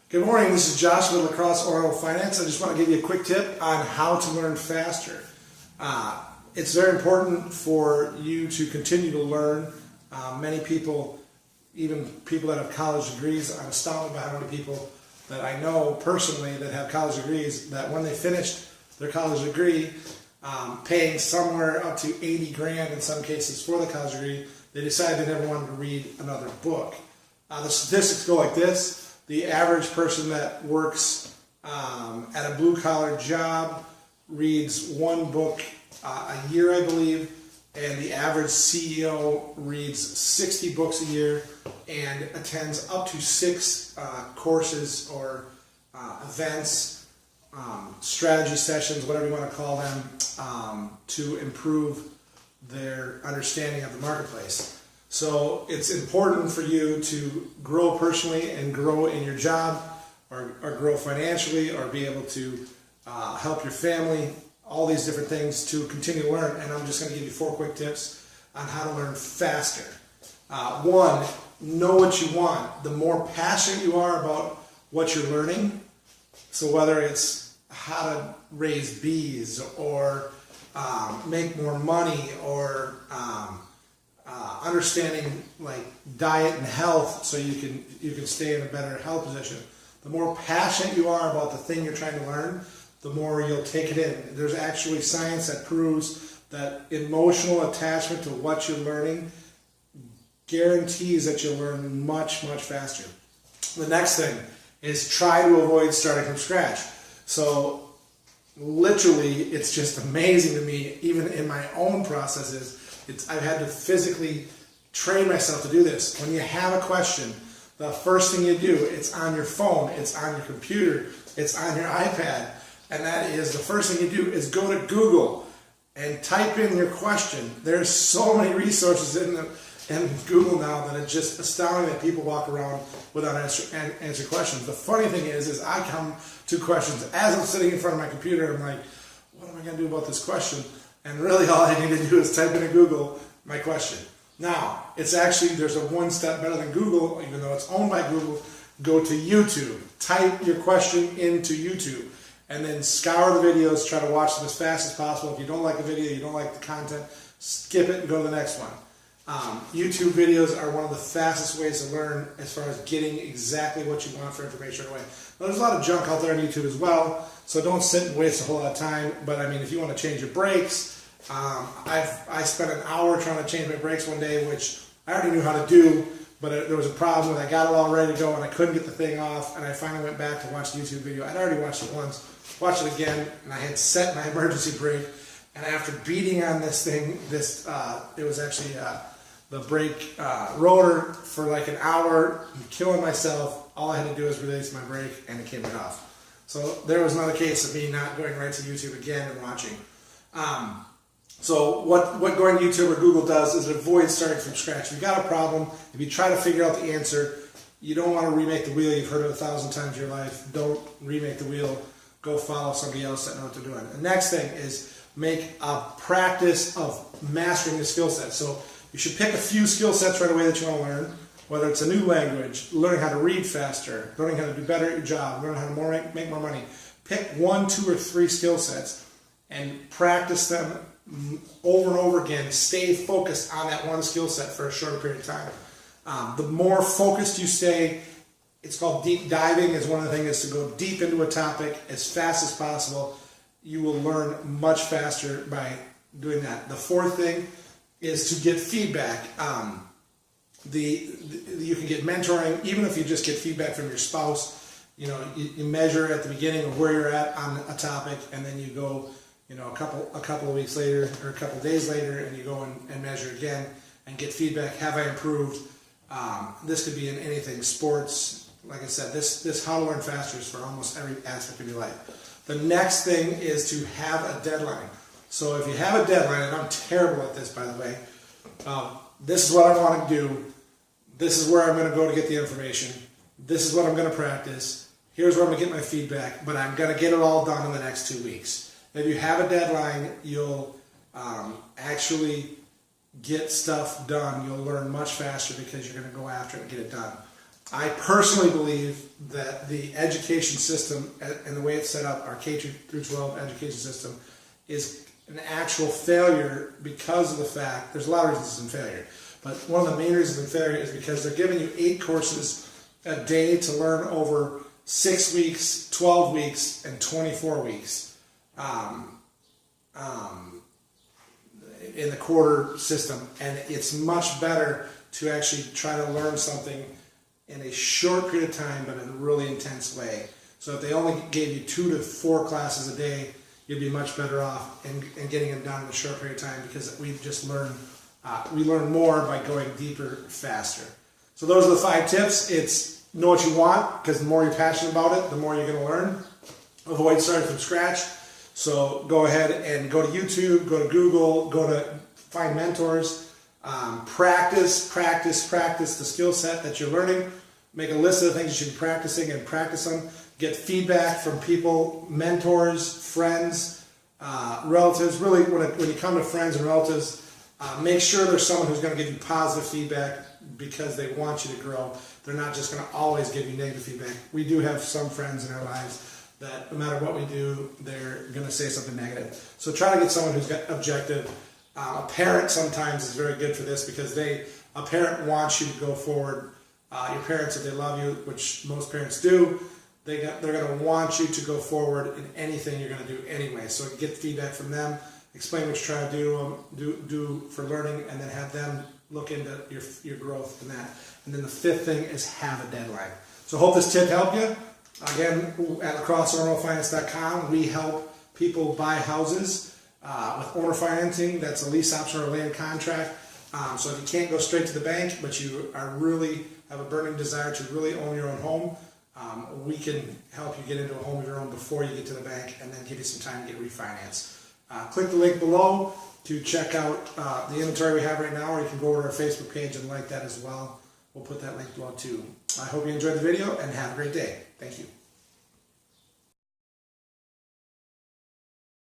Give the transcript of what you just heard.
Good morning, this is Josh with La Crosse Oro Finance. I just want to give you a quick tip on how to learn faster. It's very important for you to continue to learn. Many people, even people that have college degrees, I'm astounded by how many people that I know personally that have college degrees, that when they finished their college degree, paying somewhere up to 80 grand in some cases for the college degree, they decided they never wanted to read another book. The statistics go like this. The average person that works at a blue-collar job reads one book a year, I believe, and the average CEO reads 60 books a year and attends up to 6 courses or events, strategy sessions, whatever you want to call them, to improve their understanding of the marketplace. So it's important for you to grow personally and grow in your job, or grow financially, or be able to help your family, all these different things to continue to learn. And I'm just going to give you 4 quick tips on how to learn faster. 1, know what you want. The more passionate you are about what you're learning, so whether it's how to raise bees or make more money, or understanding like diet and health so you can stay in a better health position. The more passionate you are about the thing you're trying to learn, the more you'll take it in. There's actually science that proves that emotional attachment to what you're learning guarantees that you'll learn much, much faster. The next thing is try to avoid starting from scratch. So literally, it's just amazing to me, even in my own processes, I've had to physically train myself to do this. When you have a question, the first thing you do, it's on your phone, it's on your computer, it's on your iPad, and that is the first thing you do is go to Google and type in your question. There's so many resources in Google now that it's just astounding that people walk around without answer questions. The funny thing is I come to questions as I'm sitting in front of my computer. I'm like, what am I going to do about this question? And really all I need to do is type into Google my question. Now, it's actually, there's a one step better than Google, even though it's owned by Google. Go to YouTube. Type your question into YouTube. And then scour the videos, try to watch them as fast as possible. If you don't like the video, you don't like the content, skip it and go to the next one. YouTube videos are one of the fastest ways to learn as far as getting exactly what you want for information right away. Now, there's a lot of junk out there on YouTube as well, so don't sit and waste a whole lot of time. But I mean, if you want to change your brakes, I spent an hour trying to change my brakes one day, which I already knew how to do, but there was a problem when I got it all ready to go and I couldn't get the thing off, and I finally went back to watch the YouTube video. I'd already watched it once, watched it again, and I had set my emergency brake, and after beating on this thing, it was actually the brake rotor for like an hour, killing myself. All I had to do was release my brake and it came right off. So there was another case of me not going right to YouTube again and watching. So what going to YouTube or Google does is it avoids starting from scratch. If you've got a problem, if you try to figure out the answer, you don't want to remake the wheel. You've heard it 1,000 times in your life. Don't remake the wheel. Go follow somebody else that knows what they're doing. The next thing is make a practice of mastering the skill set. So you should pick a few skill sets right away that you want to learn, whether it's a new language, learning how to read faster, learning how to do better at your job, learning how to make more money. Pick 1, 2, or 3 skill sets and practice them over and over again. Stay focused on that one skill set for a shorter period of time. The more focused you stay, it's called deep diving, is one of the things, is to go deep into a topic as fast as possible. You will learn much faster by doing that. The 4th thing is to get feedback. You can get mentoring, even if you just get feedback from your spouse. You know, you measure at the beginning of where you're at on a topic, and then you go, you know, a couple of weeks later or a couple of days later, and you go and measure again and get feedback. Have I improved? This could be in anything, sports. Like I said, this how to learn faster is for almost every aspect of your life. The next thing is to have a deadline. So if you have a deadline, and I'm terrible at this, by the way, this is what I want to do. This is where I'm going to go to get the information. This is what I'm going to practice. Here's where I'm going to get my feedback, but I'm going to get it all done in the next 2 weeks. If you have a deadline, you'll actually get stuff done. You'll learn much faster because you're going to go after it and get it done. I personally believe that the education system and the way it's set up, our K through 12 education system, is an actual failure because of the fact, there's a lot of reasons it's in failure, but one of the main reasons in failure is because they're giving you 8 courses a day to learn over 6 weeks, 12 weeks, and 24 weeks in the quarter system. And it's much better to actually try to learn something in a short period of time, but in a really intense way. So if they only gave you 2 to 4 classes a day, you'd be much better off in getting them done in a short period of time, because we just learn, we learn more by going deeper, faster. So those are the 5 tips. It's know what you want, because the more you're passionate about it, the more you're going to learn. Avoid starting from scratch. So go ahead and go to YouTube, go to Google, go to find mentors. Practice the skill set that you're learning. Make a list of the things you should be practicing and practice them. Get feedback from people, mentors, friends, relatives. Really, when you come to friends and relatives, make sure there's someone who's going to give you positive feedback because they want you to grow. They're not just going to always give you negative feedback. We do have some friends in our lives that no matter what we do, they're going to say something negative. So try to get someone who's got objective. A parent sometimes is very good for this, because a parent wants you to go forward. Your parents, if they love you, which most parents do, they're going to want you to go forward in anything you're going to do anyway. So get feedback from them, explain what you're trying to do for learning, and then have them look into your growth in that. And then the 5th thing is have a deadline. So hope this tip helped you. Again, at lacrosseautomobilefinance.com, we help people buy houses with owner financing. That's a lease option or a land contract. So if you can't go straight to the bank, but you have a burning desire to really own your own home, we can help you get into a home of your own before you get to the bank, and then give you some time to get refinanced. Click the link below to check out the inventory we have right now, or you can go over to our Facebook page and like that as well. We'll put that link below too. I hope you enjoyed the video and have a great day. Thank you.